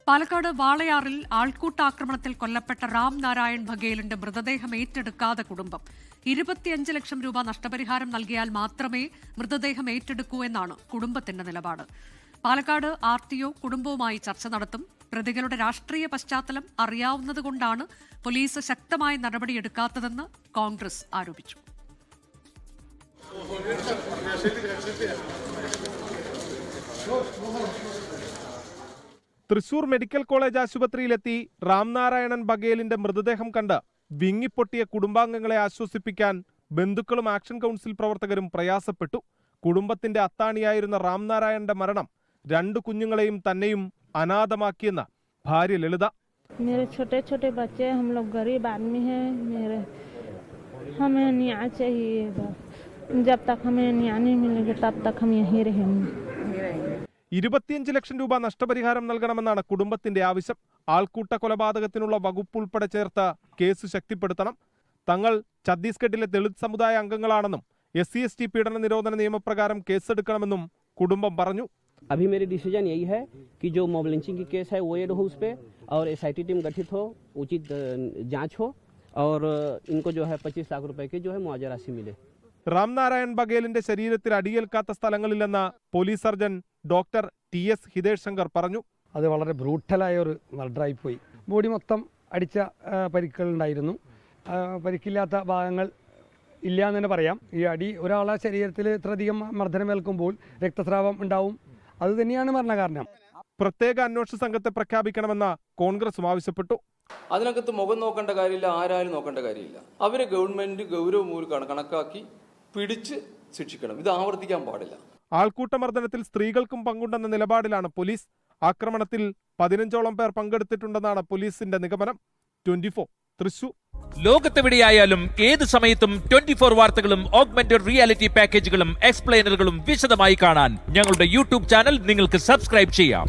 പാലക്കാട് വാളയാറിൽ ആൾക്കൂട്ടാക്രമണത്തിൽ കൊല്ലപ്പെട്ട റാം നാരായൺ ബഘേലിന്റെ മൃതദേഹം ഏറ്റെടുക്കാതെ കുടുംബം 25 ലക്ഷം രൂപ നഷ്ടപരിഹാരം നൽകിയാൽ മാത്രമേ മൃതദേഹം ഏറ്റെടുക്കൂ എന്നാണ് കുടുംബത്തിന്റെ നിലപാട്. പാലക്കാട് RTO കുടുംബവുമായി ചർച്ച നടത്തും. പ്രതികളുടെ രാഷ്ട്രീയ പശ്ചാത്തലം അറിയാവുന്നതുകൊണ്ടാണ് പോലീസ് ശക്തമായ നടപടിയെടുക്കാത്തതെന്ന് കോൺഗ്രസ് ആരോപിച്ചു. തൃശൂർ മെഡിക്കൽ കോളേജ് ആശുപത്രിയിലെത്തി രാംനാരായണൻ ബഘേലിന്റെ മൃതദേഹം കണ്ട് വിങ്ങിപ്പൊട്ടിയ കുടുംബാംഗങ്ങളെ ആശ്വസിപ്പിക്കാൻ ബന്ധുക്കളും ആക്ഷൻ കൗൺസിൽ പ്രവർത്തകരും പ്രയാസപ്പെട്ടു. കുടുംബത്തിന്റെ അത്താണിയായിരുന്ന രാംനാരായണന്റെ മരണം 2 കുഞ്ഞുങ്ങളെയും തന്നെയും അനാഥമാക്കിയെന്ന് ഭാര്യ ലളിത. मेरे छोटे छोटे बच्चे, हम लोग गरीब आदमी हैं, हमें न्याय चाहिए. जब तक हमें न्याय नहीं मिलेगा तब तक हम यहीं रहेंगे. 25 ലക്ഷം രൂപ നഷ്ടപരിഹാരം നൽകണമെന്നാണ് കുടുംബത്തിന്റെ ആവശ്യം. ആൾക്കൂട്ട കൊലപാതകത്തിനുള്ള വകുപ്പ് ഉൾപ്പെടെ ചേർത്ത് കേസ് ശക്തിപ്പെടുത്തണം. തങ്ങൾ ഛത്തീസ്ഗഡിലെ ദളിത് സമുദായ അംഗങ്ങളാണെന്നും SC/ST പീഡന നിരോധന നിയമപ്രകാരം കേസെടുക്കണമെന്നും കുടുംബം പറഞ്ഞു. अभी मेरी डिसीजन यही है कि जो मॉब लिंचिंग की केस है वो एड हो उस पे, और SIT टीम गठित हो, उचित जांच हो, और इनको जो है 25 लाख रुपए की जो है मुआवजा राशि मिले. രാംനാരായൺ ബഘേലിന്റെ ശരീരത്തിൽ അടിയേൽക്കാത്ത സ്ഥലങ്ങളില്ലെന്ന് police surgeon doctor TS Hitesh Shankar പറഞ്ഞു. അത് വളരെ ബ്രൂട്ടലായ ഒരു മർഡറായി പോയി. ബോഡി മൊത്തം അടിച്ച പരിക്കുകളുണ്ടായിരുന്നു. പരിക്കില്ലാത്ത ഭാഗങ്ങൾ ഇല്ല എന്ന് തന്നെ പറയാം. ഈ അടി ഒരാളെ ശരീരത്തിൽ ഇത്രയധികം മർദ്ദനമേൽക്കുമ്പോൾ രക്തസ്രാവം ഉണ്ടാവും. അത് തന്നെയാണ് മരണകാരണം. പ്രത്യേക അന്വേഷണ സംഘത്തെ പ്രഖ്യാപിക്കണമെന്ന് കോൺഗ്രസും ആവശ്യപ്പെട്ടു. അതിനകത്ത് മുഖം നോക്കേണ്ട കാര്യമില്ല, ആരാലും നോക്കേണ്ട കാര്യമില്ല. അവരെ ഗവൺമെന്റ് ഗൗരവമൂലം കണക്കാക്കി പിടിച്ച് ശിക്ഷിക്കണം. ഇത് ആവർത്തിക്കാൻ പാടില്ല. ആൾക്കൂട്ടമർദ്ദനത്തിൽ സ്ത്രീകൾക്കും പങ്കുണ്ടെന്ന നിലപാടിലാണ് പോലീസ്. ആക്രമണത്തിൽ 15ഓളം പേർ പങ്കെടുത്തിട്ടുണ്ടെന്നാണ് പോലീസിന്റെ നിഗമനം. 24 തൃശൂർ. ലോകത്തെവിടെയായാലും ഏത് സമയത്തും 24 വാർത്തകളും ഓഗ്മെന്റഡ് റിയാലിറ്റി പാക്കേജുകളും എക്സ്പ്ലെയിനറുകളും വിശദമായി കാണാൻ ഞങ്ങളുടെ YouTube ചാനൽ നിങ്ങൾക്ക് സബ്സ്ക്രൈബ് ചെയ്യാം.